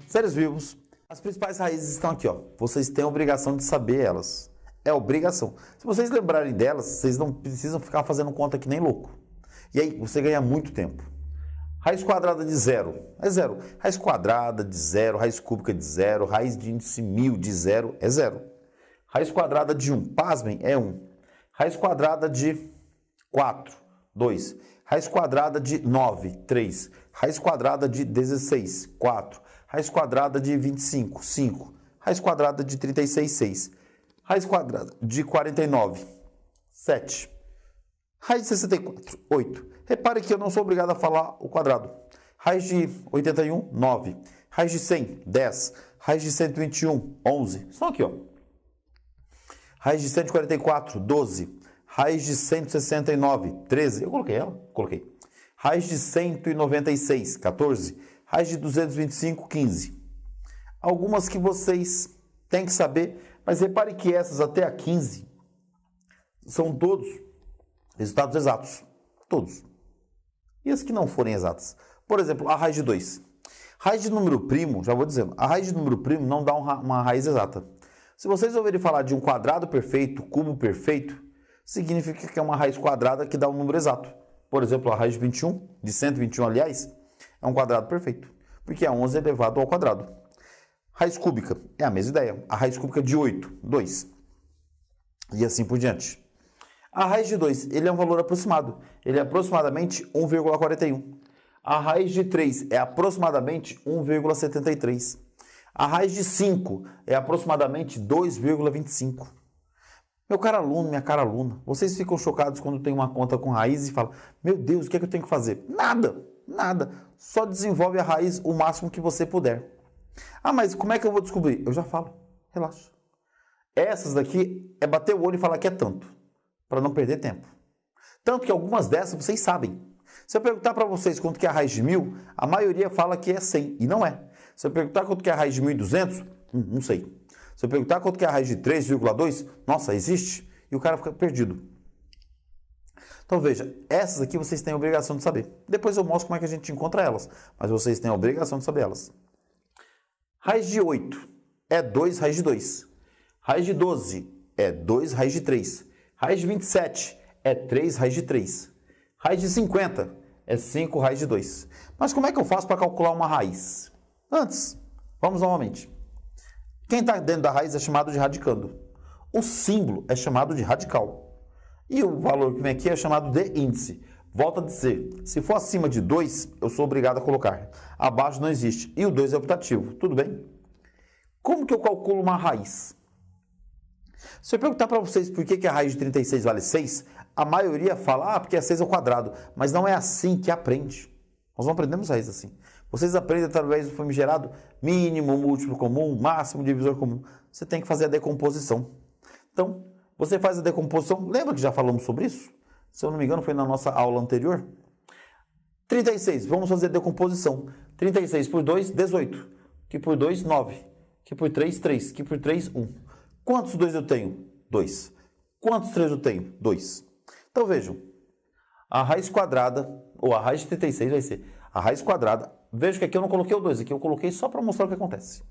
Seres vivos, as principais raízes estão aqui, ó. Vocês têm a obrigação de saber elas. É obrigação. Se vocês lembrarem delas, vocês não precisam ficar fazendo conta que nem louco. E aí, você ganha muito tempo. Raiz quadrada de zero é zero. Raiz quadrada de zero, raiz cúbica de zero, raiz de índice 1000 de zero é zero. Raiz quadrada de 1, pasmem, é 1. Raiz quadrada de 4, 2. Raiz quadrada de 9, 3. Raiz quadrada de 16, 4. Raiz quadrada de 25, 5. Raiz quadrada de 36, 6. Raiz quadrada de 49, 7. Raiz de 64, 8. Repare que eu não sou obrigado a falar o quadrado. Raiz de 81, 9. Raiz de 100, 10. Raiz de 121, 11. Estão aqui, ó. Raiz de 144, 12. Raiz de 169, 13. Eu coloquei ela? Coloquei. Raiz de 196, 14. Raiz de 225, 15. Algumas que vocês têm que saber, mas repare que essas até a 15 são todos resultados exatos. Todos. E as que não forem exatas? Por exemplo, a raiz de 2. Raiz de número primo, já vou dizendo, a raiz de número primo não dá uma raiz exata. Se vocês ouvirem falar de um quadrado perfeito, cubo perfeito, significa que é uma raiz quadrada que dá um número exato. Por exemplo, a raiz de 21, de 121, aliás, é um quadrado perfeito, porque é 11 elevado ao quadrado. Raiz cúbica, é a mesma ideia. A raiz cúbica de 8, 2. E assim por diante. A raiz de 2, ele é um valor aproximado. Ele é aproximadamente 1,41. A raiz de 3 é aproximadamente 1,73. A raiz de 5 é aproximadamente 2,25. Meu caro aluno, minha cara aluna, vocês ficam chocados quando tem uma conta com raiz e falam: meu Deus, o que é que eu tenho que fazer? Nada, nada. Só desenvolve a raiz o máximo que você puder. Ah, mas como é que eu vou descobrir? Eu já falo, relaxa. Essas daqui é bater o olho e falar que é tanto, para não perder tempo. Tanto que algumas dessas vocês sabem. Se eu perguntar para vocês quanto que é a raiz de 1000, a maioria fala que é 100, e não é. Se eu perguntar quanto que é a raiz de 1200, não sei. Se eu perguntar quanto que é a raiz de 3,2, nossa, existe? E o cara fica perdido. Então veja, essas aqui vocês têm a obrigação de saber. Depois eu mostro como é que a gente encontra elas, mas vocês têm a obrigação de saber elas. Raiz de 8 é 2 raiz de 2. Raiz de 12 é 2 raiz de 3. Raiz de 27 é 3 raiz de 3. Raiz de 50 é 5 raiz de 2. Mas como é que eu faço para calcular uma raiz? Antes, vamos novamente. Quem está dentro da raiz é chamado de radicando. O símbolo é chamado de radical. E o valor que vem aqui é chamado de índice. Volta a dizer, se for acima de 2, eu sou obrigado a colocar. Abaixo não existe. E o 2 é optativo. Tudo bem? Como que eu calculo uma raiz? Se eu perguntar para vocês por que a raiz de 36 vale 6, a maioria fala, porque é 6 ao quadrado. Mas não é assim que aprende. Nós não aprendemos raiz assim. Vocês aprendem através do famigerado mínimo, múltiplo comum, máximo, divisor comum. Você tem que fazer a decomposição. Então, você faz a decomposição. Lembra que já falamos sobre isso? Se eu não me engano, foi na nossa aula anterior. 36, vamos fazer a decomposição. 36 por 2, 18. Que por 2, 9. Que por 3, 3. Que por 3, 1. Quantos 2 eu tenho? 2. Quantos 3 eu tenho? 2. Então, vejam. A raiz quadrada, ou a raiz de 36 vai ser a raiz quadrada. Veja que aqui eu não coloquei o 2, aqui eu coloquei só para mostrar o que acontece.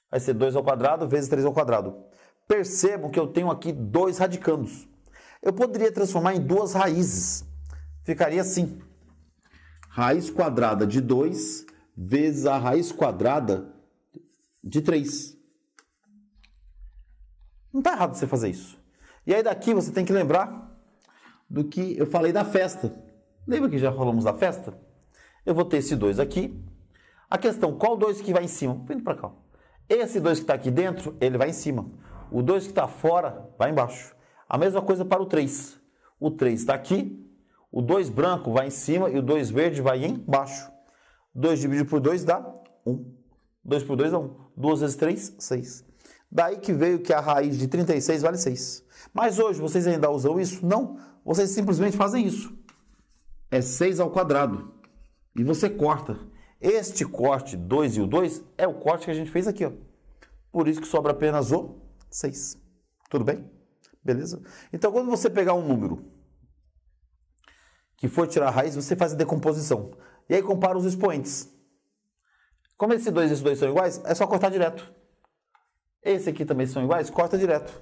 Vai ser 2 ao quadrado vezes 3 ao quadrado. Percebam que eu tenho aqui 2 radicandos. Eu poderia transformar em 2 raízes. Ficaria assim. Raiz quadrada de 2 vezes a raiz quadrada de 3. Não está errado você fazer isso. E aí daqui você tem que lembrar do que eu falei da festa. Lembra que já falamos da festa? Eu vou ter esse 2 aqui. A questão, qual 2 que vai em cima? Vindo para cá. Esse 2 que está aqui dentro, ele vai em cima. O 2 que está fora, vai embaixo. A mesma coisa para o 3. O 3 está aqui. O 2 branco vai em cima e o 2 verde vai embaixo. 2 dividido por 2 dá 1. 2 por 2 dá 1. 2 vezes 3, 6. Daí que veio que a raiz de 36 vale 6. Mas hoje vocês ainda usam isso? Não. Vocês simplesmente fazem isso. É 6 ao quadrado. E você corta. Este corte 2 e o 2 é o corte que a gente fez aqui, ó. Por isso que sobra apenas o 6. Tudo bem? Beleza? Então, quando você pegar um número que for tirar a raiz, você faz a decomposição. E aí compara os expoentes. Como esse 2 e esse 2 são iguais, é só cortar direto. Esse aqui também são iguais, corta direto.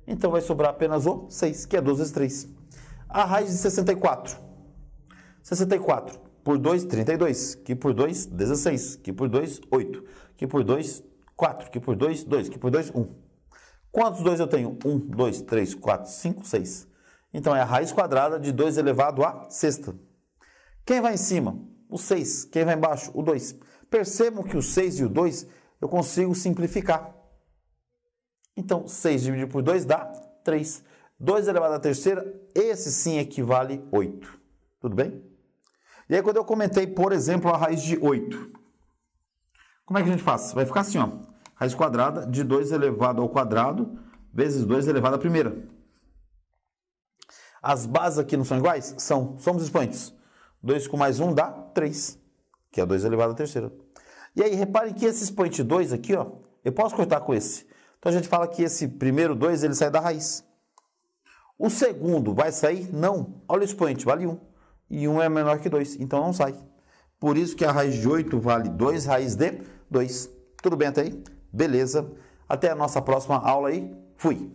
Então vai sobrar apenas o 6, que é 2 vezes 3. A raiz de 64. 64 por 2, 32. Que por 2, 16. Que por 2, 8. Que por 2, 4. Que por 2, 2. Que por 2, 1. Quantos 2 eu tenho? 1, 2, 3, 4, 5, 6. Então é a raiz quadrada de 2 elevado à sexta. Quem vai em cima? O 6. Quem vai embaixo? O 2. Percebam que o 6 e o 2 eu consigo simplificar. Então, 6 dividido por 2 dá 3. 2 elevado à terceira, esse sim equivale a 8. Tudo bem? E aí, quando eu comentei, por exemplo, a raiz de 8, como é que a gente faz? Vai ficar assim, ó. Raiz quadrada de 2 elevado ao quadrado vezes 2 elevado à primeira. As bases aqui não são iguais? São. Somos expoentes. 2 com mais 1 dá 3, que é 2 elevado à terceira. E aí, reparem que esse expoente 2 aqui, ó, eu posso cortar com esse. Então, a gente fala que esse primeiro 2, ele sai da raiz. O segundo vai sair? Não. Olha o expoente, vale 1. E 1 é menor que 2, então não sai. Por isso que a raiz de 8 vale 2 raiz de 2. Tudo bem até aí? Beleza. Até a nossa próxima aula aí. Fui.